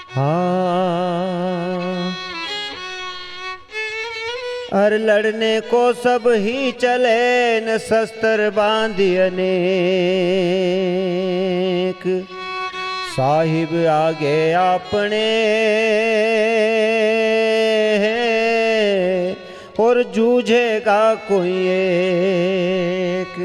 हाँ अर लड़ने को सब ही चले न शस्त्र बांधी अनेक साहिब आगे अपने और जूझेगा कोई एक।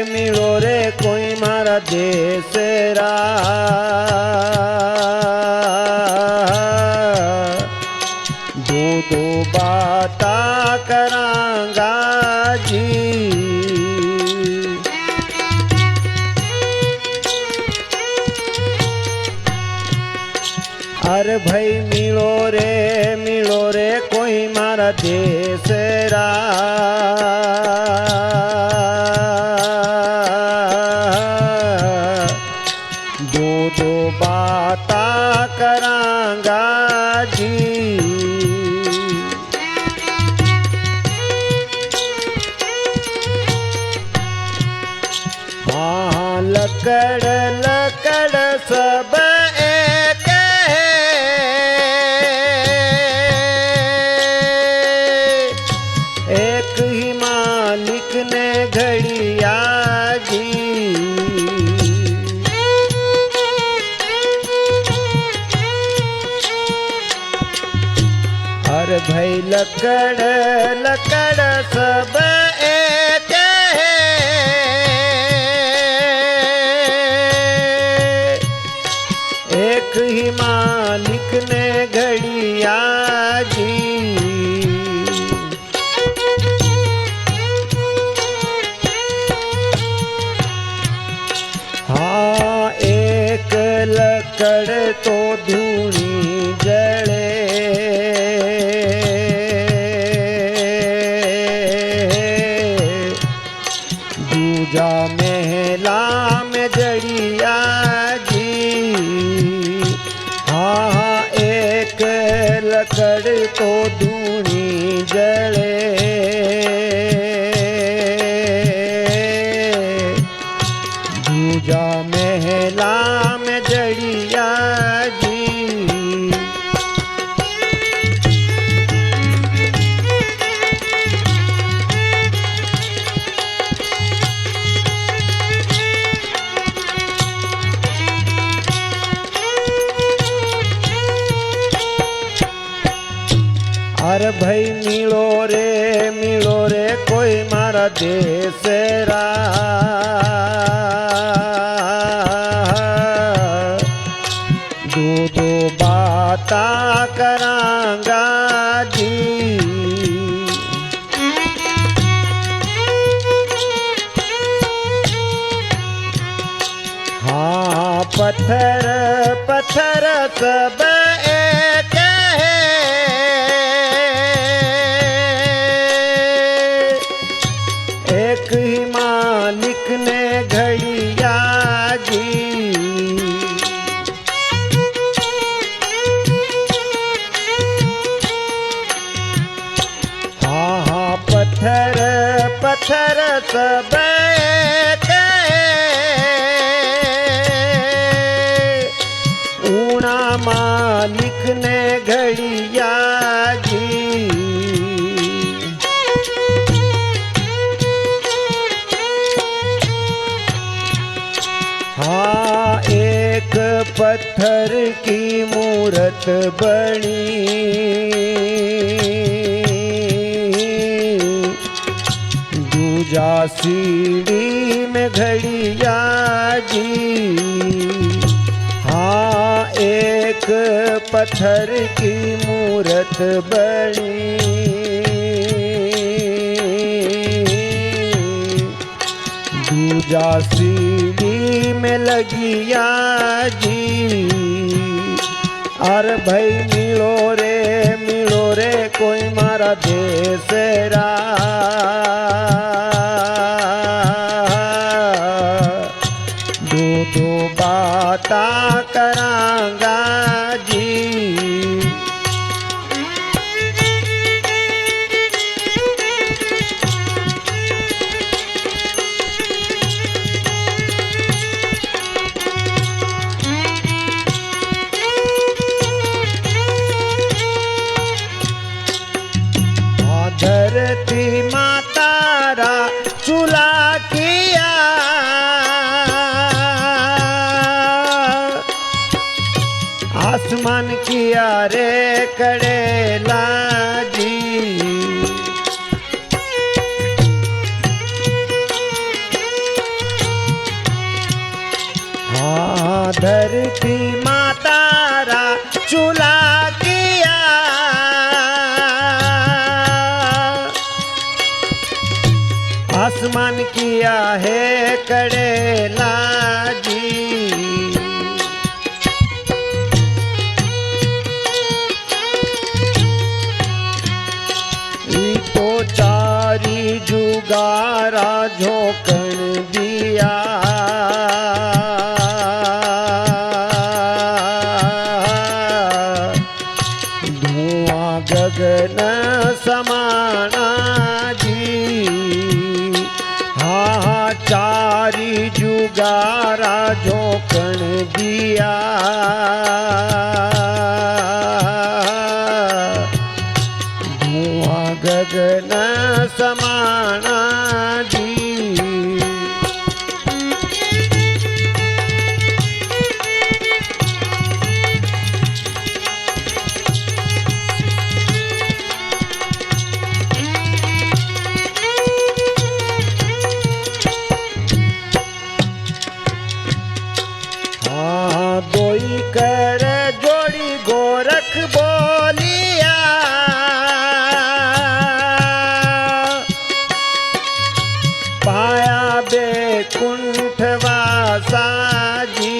मिलो रे कोई मारा देश रा दो दो बाता करांगा जी। अरे भाई मिलो रे कोई मारा देश रा दो बाता करांगा जी। हाँ लकड़ लकड़ सब एक है एक ही मालिक ने घड़िया जी। अरे भाई लकड़ लकड़ सब एक है एक ही मालिक ने घड़िया जी। हाँ एक लकड़ तो धूनी जले दूजा महला में जड़िया जी। हाँ एक लकड़ तो धूनी जले दूजा महला में जड़िया जी। अरे भाई मिलो रे कोई मारा देश रा दो दो बाता करांगा जी। हाँ पत्थर पत्थर सब एक है एक ही मालिक ने घड़िया जी। हाँ पत्थर पत्थर सब एक है ऊना मालिक ने घड़िया जी। हाँ एक पत्थर की मूरत बनी दूजा सीढ़ी में घड़िया जी। हाँ एक पत्थर की मूरत बनी दूजा सीढ़ी में लगिया जी। अरे भाई मिलो रे कोई मारा देश रा धरती मातारा चूल्हा किया, आसमान किया रे कड़ेला जी। हाँ धरती मातारा चूल्हा किया, आसमान किया है कड़ेला जी। तो चारी जुगारा झोंकन दिया, धुआं गगन समाना जी। हाँ चारी जुगारा झोंकन दिया, धुआं गगन समाना जी। हाँ दोई कर जोड़ी गोरख बोलिया, पाया बैकुंठ वासा जी।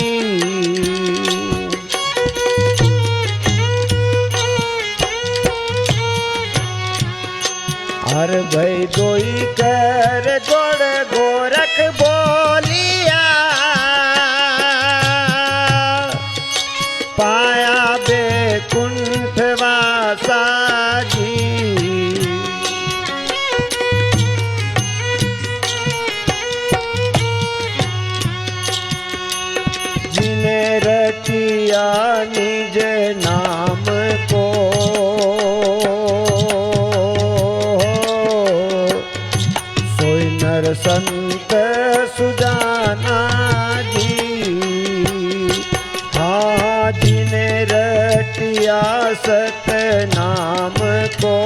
हर भाई दोई कर जोड़ गोरख बोलिया, पाया बैकुंठ वासा जी। जिन्हें रटिया निज नाम को, सोई नर संत सुजाना जी। हाँ जिन्हें रटिया सत नाम को,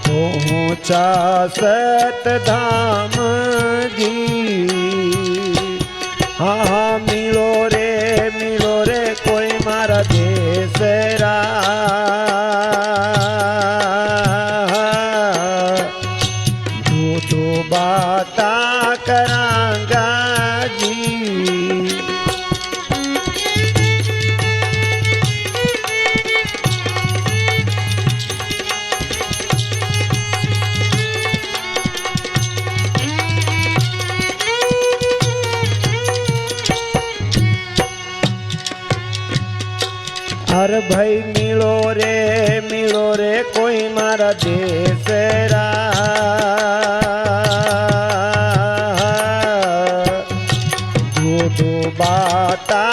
पहुँचा सत धाम जी। हाँ मिलो रे कोई मारा देसरा, दो बाता करांगा जी। हर भाई मिलो रे कोई मारा देसरा, दो बाता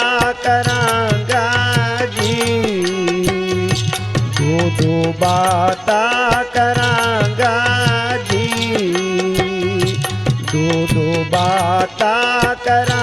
करांगा जी। दो बाता करांगा जी, दो बाता करा